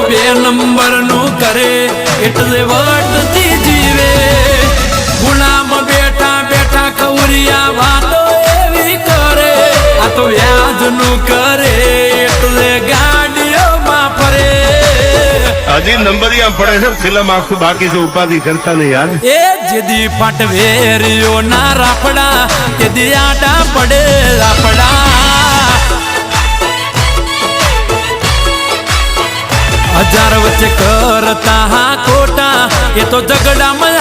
બે નંબર નું કરે એટલે વટતી જીવે ગુલામ બેઠા બેઠા ખવરિયા વાતો એવી કરે આ તો વ્યાજ નું કરે એટલે ગાડીઓમાં ફરે હજી નંબરિયા પડે છે ફિલ્મ આખું બાકી છે ઉપાધિ કરતા નહીં યાર એ જેદી પાટવેરીઓ ના રાફડા તેદી આડા પડે રાફડા હજાર વચ્ચે કરતા હા ખોટા એ તો ઝઘડામાં